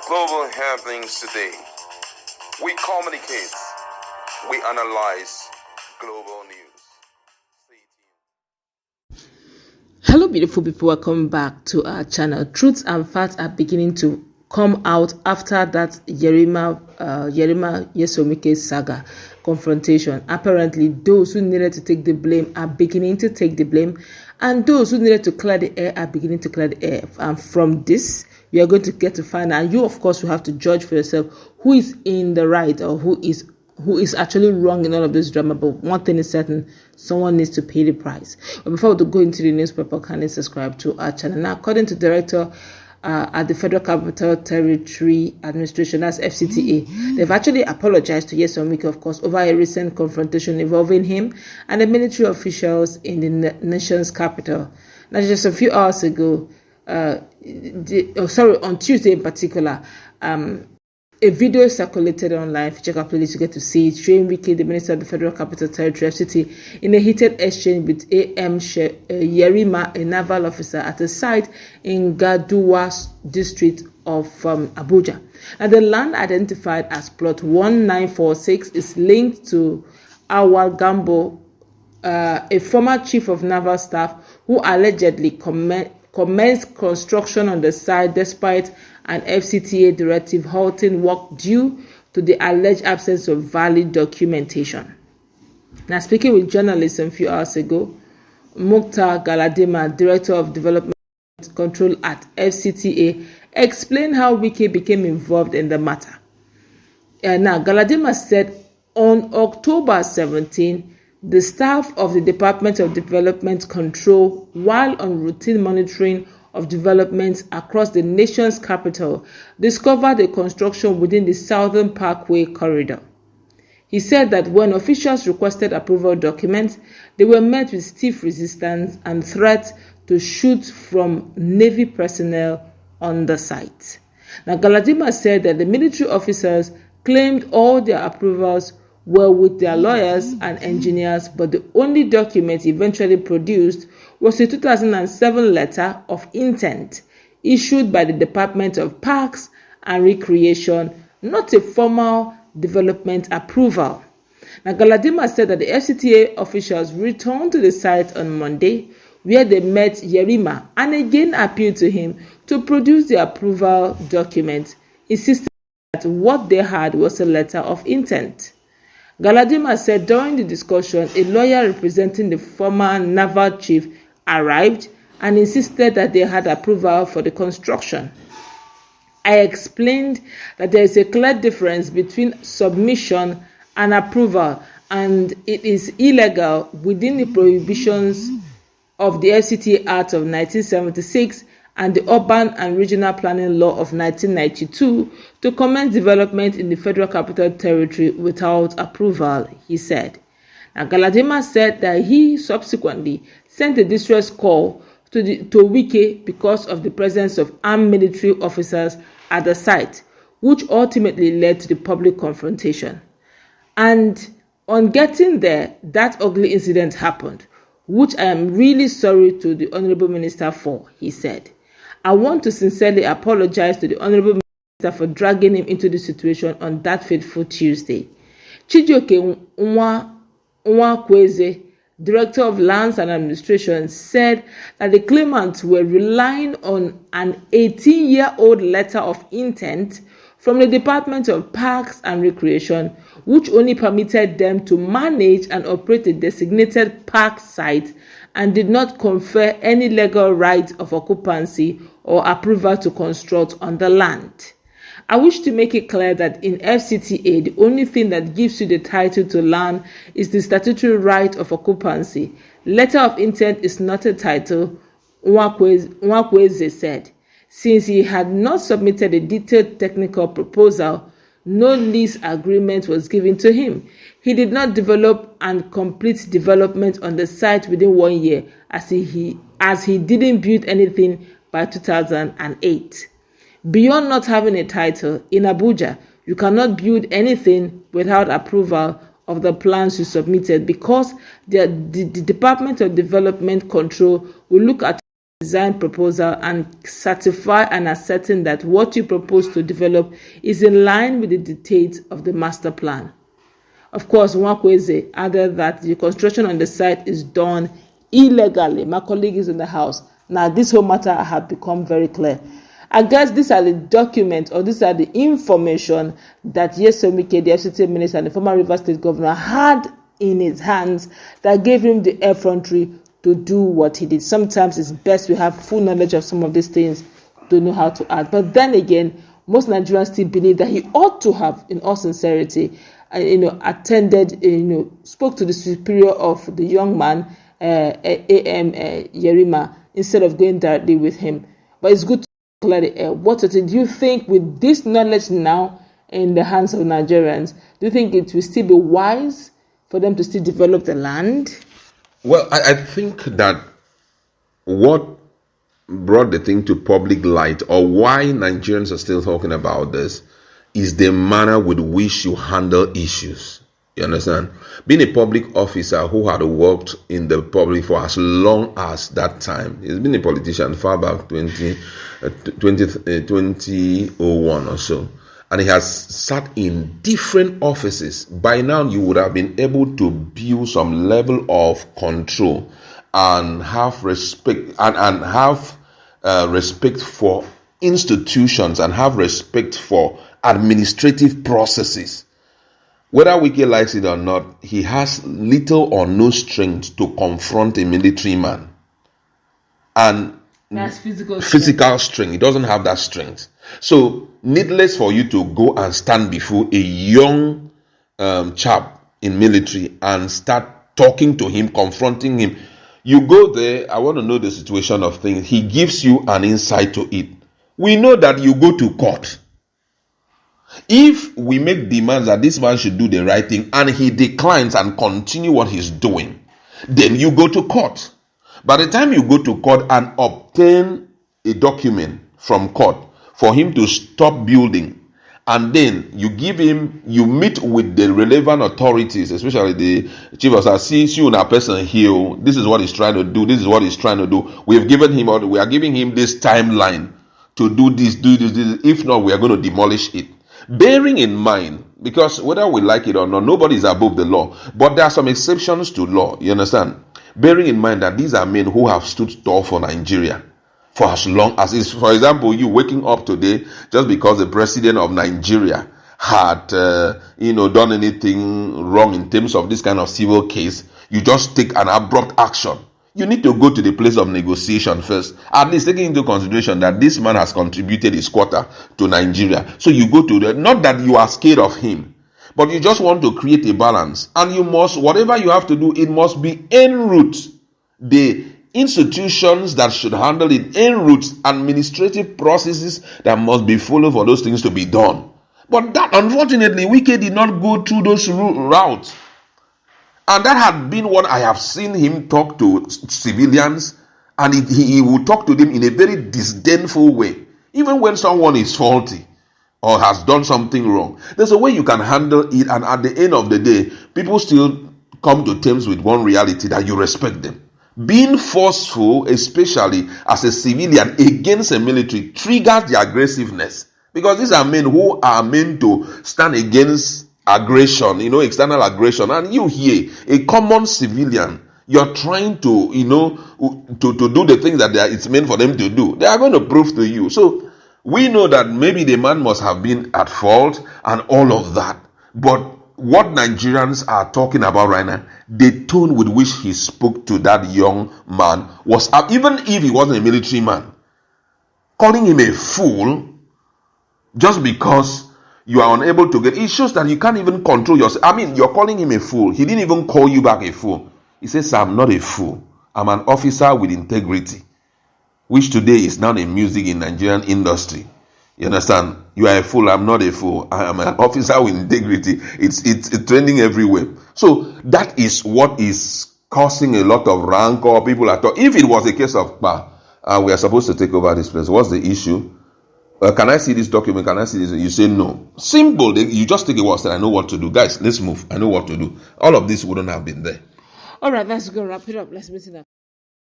Global happenings today. We communicate. We analyze global news. Stay tuned. Hello beautiful people, welcome back to our channel. Truths and facts are beginning to come out after that Yerima Yesomike saga confrontation. Apparently those who needed to take the blame are beginning to take the blame, and those who needed to clear the air are beginning to clear the air. And from this we are going to get to find out, and you of course will have to judge for yourself who is in the right or who is actually wrong in all of this drama. But one thing is certain, someone needs to pay the price. But before we go into the newspaper, kindly subscribe to our channel. Now, according to Director at the Federal Capital Territory Administration, that's FCTA, they've actually apologized to Nyesom Wike, of course, over a recent confrontation involving him and the military officials in the nation's capital. Now, just a few hours ago, on Tuesday in particular, a video circulated online. If you check out playlist, you get to see it, showing Wike, the Minister of the Federal Capital Territory, FCT, in a heated exchange with AM Yerima, a naval officer, at a site in Gaduwa district of Abuja. And the land identified as plot 1946 is linked to Awal Gambo, a former chief of naval staff who allegedly commenced construction on the site despite an FCTA directive halting work due to the alleged absence of valid documentation. Now, speaking with journalists a few hours ago, Mukhtar Galadima, Director of Development Control at FCTA, explained how Wike became involved in the matter. Now, Galadima said on October 17, the staff of the Department of Development Control, while on routine monitoring of developments across the nation's capital, discovered a construction within the Southern Parkway corridor. He said that when officials requested approval documents, they were met with stiff resistance and threats to shoot from Navy personnel on the site. Now, Galadima said that the military officers claimed all their approvals were with their lawyers and engineers, but the only document eventually produced was a 2007 letter of intent issued by the Department of Parks and Recreation, not a formal development approval. Now, Galadima said that the FCTA officials returned to the site on Monday, where they met Yerima and again appealed to him to produce the approval document, insisting that what they had was a letter of intent. Galadima said during the discussion, a lawyer representing the former naval chief arrived and insisted that they had approval for the construction. I explained that there is a clear difference between submission and approval, and it is illegal within the prohibitions of the FCT Act of 1976 and the Urban and Regional Planning Law of 1992 to commence development in the Federal Capital Territory without approval, he said. Now, Galadima said that he subsequently sent a distress call to Wike because of the presence of armed military officers at the site, which ultimately led to the public confrontation. And on getting there, that ugly incident happened, which I am really sorry to the Honorable Minister for, he said. I want to sincerely apologize to the Honorable Minister for dragging him into the situation on that fateful Tuesday. Chijioke Nwakweze, Director of Lands and Administration, said that the claimants were relying on an 18-year-old letter of intent from the Department of Parks and Recreation, which only permitted them to manage and operate a designated park site and did not confer any legal right of occupancy or approval to construct on the land. I wish to make it clear that in FCTA, the only thing that gives you the title to land is the statutory right of occupancy. Letter of intent is not a title, Nwakweze said. Since he had not submitted a detailed technical proposal, no lease agreement was given to him. He did not develop and complete development on the site within 1 year, as he didn't build anything by 2008. Beyond not having a title, in Abuja, you cannot build anything without approval of the plans you submitted, because the Department of Development Control will look at design proposal and certify and ascertain that what you propose to develop is in line with the dictates of the master plan. Of course, Nwakweze added that the construction on the site is done illegally. My colleague is in the house. Now, this whole matter have become very clear. I guess these are the documents or these are the information that Nyesom Wike, the FCT minister and the former Rivers State governor, had in his hands that gave him the effrontery to do what he did. Sometimes it's best we have full knowledge of some of these things to know how to act. But then again, most Nigerians still believe that he ought to have, in all sincerity, attended, spoke to the superior of the young man, A.M. Yerima, instead of going directly with him. But it's good to clear the air. What do you think with this knowledge now in the hands of Nigerians? Do you think it will still be wise for them to still develop the land? Well, I think that what brought the thing to public light, or why Nigerians are still talking about this, is the manner with which you handle issues. You understand? Being a public officer who had worked in the public for as long as that time, he's been a politician far back 2001 or so, and he has sat in different offices. By now, you would have been able to build some level of control and have respect and have respect for institutions and have respect for administrative processes. Whether Wike likes it or not, he has little or no strength to confront a military man. And that's physical strength. He doesn't have that strength. So, needless for you to go and stand before a young chap in military and start talking to him, confronting him. You go there, I want to know the situation of things. He gives you an insight to it. We know that you go to court. If we make demands that this man should do the right thing and he declines and continue what he's doing, then you go to court. By the time you go to court and obtain a document from court for him to stop building, and then you meet with the relevant authorities, especially the chief of staff, see you a person here, this is what he's trying to do, this is what he's trying to do. We are giving him this timeline to do this. If not, we are going to demolish it. Bearing in mind, because whether we like it or not, nobody is above the law, but there are some exceptions to law, you understand? Bearing in mind that these are men who have stood tall for Nigeria for as long as is. For example, you waking up today just because the president of Nigeria had done anything wrong in terms of this kind of civil case, you just take an abrupt action. You need to go to the place of negotiation first, at least taking into consideration that this man has contributed his quota to Nigeria. So you go to not that you are scared of him, but you just want to create a balance. And you must, whatever you have to do, it must be en route. The institutions that should handle it en route, administrative processes that must be followed for those things to be done. But that, unfortunately, Wike did not go through those routes. And that had been what I have seen him talk to civilians, and he would talk to them in a very disdainful way. Even when someone is faulty or has done something wrong, there's a way you can handle it, and at the end of the day, people still come to terms with one reality, that you respect them. Being forceful, especially as a civilian against a military, triggers the aggressiveness. Because these are men who are meant to stand against aggression, external aggression. And you here, a common civilian, you're trying to, to do the things that it's meant for them to do. They are going to prove to you. So we know that maybe the man must have been at fault and all of that. But what Nigerians are talking about right now, the tone with which he spoke to that young man was, even if he wasn't a military man, calling him a fool just because you are unable to it shows that you can't even control yourself. I mean, you're calling him a fool. He didn't even call you back a fool. He says, I'm not a fool. I'm an officer with integrity, which today is now a music in Nigerian industry. You understand? You are a fool. I'm not a fool. I am an officer with integrity. It's trending everywhere. So that is what is causing a lot of rancor. People are talking. If it was a case of, we are supposed to take over this place, what's the issue? Can I see this document? Can I see this? You say no. Simple. You just take a word and say, I know what to do. Guys, let's move. I know what to do. All of this wouldn't have been there. All right, let's go wrap it up. Let's meet in that.